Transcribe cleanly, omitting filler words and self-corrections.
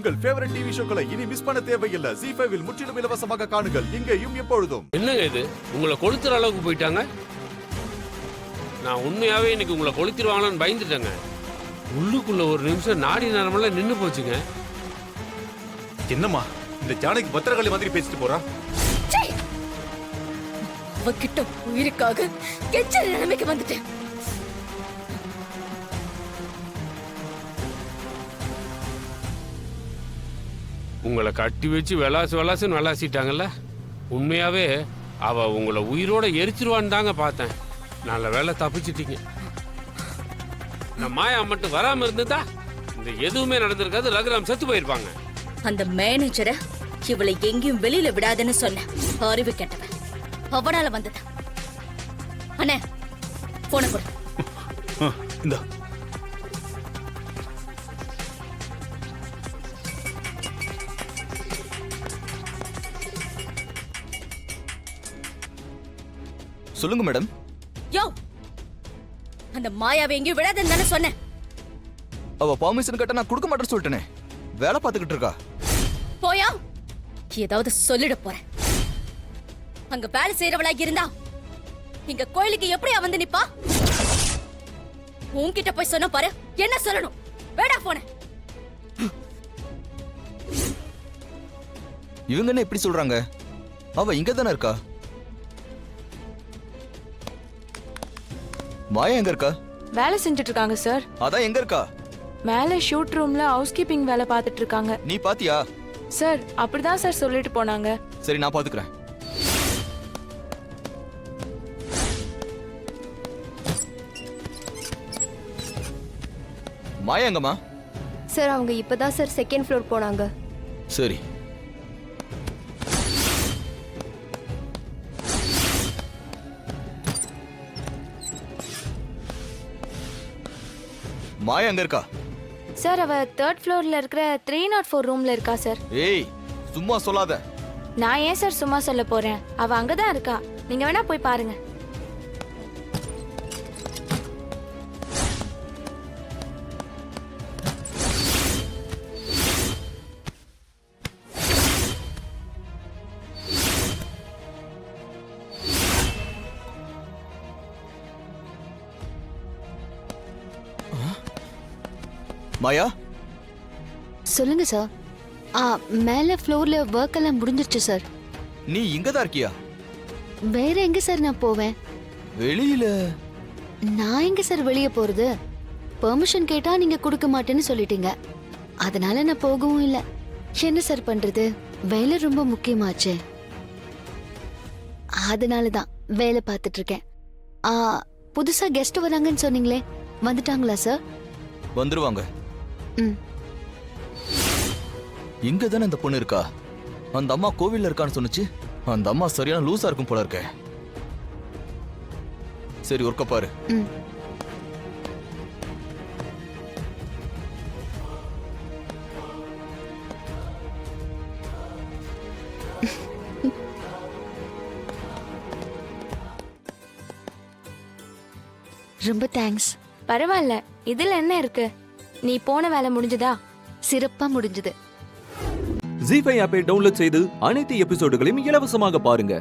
உங்கள் favourite TV ஷோக்களை இனி miss பண்ண தேவையில்லை. ZEE5 இல் முற்றிலும் இலவசமாக காணுங்கள், இங்கேயும் எப்பொழுதும். என்னங்க இது, உங்களை கொளுத்துற அளவுக்கு போயிட்டாங்க? நான் உண்மையாவே இன்னைக்கு உங்களை கொளுத்திடுவாங்களான்னு பயந்துட்டேங்க. உள்ளுக்குள்ள ஒரு நிமிஷம் நாடி நரம்பெல்லாம் நின்னு போச்சுங்க. என்னம்மா இந்த ஜானகி பத்திரகாளி மாதிரி பேசிட்டு போறா? அவகிட்ட உயிருக்காக கெஞ்ச நிலைமைக்கு வந்துட்டேன். உங்களை கட்டி வச்சு விளாசுன்னு விளாசிட்டாங்கல்ல. உண்மையாவே அவ உங்களை உயிரோட எரிச்சிருவான்னு தாங்க பார்த்தேன். நல்ல வேலை தப்பிச்சிட்டீங்க. நான் மாயா மட்டும் வராம இருந்ததா இந்த எதுவுமே நடந்திருக்காது. ரகுராம் செத்து போயிருப்பாங்க. அந்த மேனேஜரை இவளை எங்கேயும் வெளியில விடாதுன்னு சொன்ன அறிவு கேட்டவன் அவனால வந்தது. அண்ணே போன கொடு. இந்த சொல்லுங்க மேடம். யோ, அந்த மாயாவை எங்கேயும் விடாதுன்னு தானே சொன்னேன். அவ பர்மிஷன் கேட்ட நான் கொடுக்க மாட்டேன்னு சொல்லிட்டேனே. வேலை பார்த்துக்கிட்டு இருக்கா. போயா, ஏதாவது சொல்லிட போறேன். அங்க வேலை செய்யறவளாகி இருந்தா இங்க கோயிலுக்கு எப்படியா வந்து நிப்பா? உன்கிட்ட போய் சொன்ன பாரு, என்ன சொல்லணும்? வேடா போன. இவங்க என்ன இப்படி சொல்றாங்க? அவ இங்க தானே இருக்கா. மாயா எங்க இருக்கா? வேலை செஞ்சுட்டு இருக்காங்க சார். அதான் எங்க இருக்கா? மேலே ஷூட் ரூம்ல ஹவுஸ் கீப்பிங் வேலை பார்த்துட்டு இருக்காங்க. நீ பாத்தியா? சார் அப்படிதான் சார் சொல்லிட்டு போனாங்க. சரி நான் பாத்துக்கிறேன். மாயா எங்கம்மா? சார் அவங்க இப்பதான் சார் செகண்ட் ஃப்ளோர் போனாங்க. சரி. மாயா எங்க இருக்கா? சார் அவ தேர்ட் ஃப்ளோர்ல இருக்கிற 304 ரூம்ல இருக்கா சார். ஏய் சும்மா சொல்லாத. நான் ஏன் சார் சும்மா சொல்ல போறேன்? அவ அங்கதான் இருக்கா. நீங்க வேணா போய் பாருங்க. மாயா சொல்லுங்க சார். மேல ஃப்ளோர்ல ஒர்க் எல்லாம் முடிஞ்சிருச்சு சார். நீ இங்க தான் இருக்கியா? வேற எங்க சார் நான் போவேன்? வெளியில? நான் எங்க சார் வெளியே போறது? பெர்மிஷன் கேட்டா நீங்க கொடுக்க மாட்டேன்னு சொல்லிட்டீங்க. அதனால நான் போகவும் இல்லை. என்ன சார் பண்றது? வேலை ரொம்ப முக்கியமாச்சே. அதனாலதான் வேலை பார்த்துட்டு இருக்கேன். புதுசா கெஸ்ட் வராங்கன்னு சொன்னீங்களே, வந்துட்டாங்களா சார்? வந்துருவாங்க. ம். இங்க தானே இந்த பொண்ணு இருக்கா? அந்த அம்மா கோவில்ல இருக்கான்னு சொன்னுச்சு. அந்த அம்மா சரியான லூசா இருக்கும் போல இருக்க. சரி ஒர்க்க பாரு. ம். ரொம்ப தேங்க்ஸ். பரவாயில்ல, இதுல என்ன இருக்கு? நீ போன வேலை முடிஞ்சதா? சிறப்பா முடிஞ்சது. ZEE5 ஆப்பை டவுன்லோட் செய்து அனைத்து எபிசோடுகளையும் இலவசமாக பாருங்க.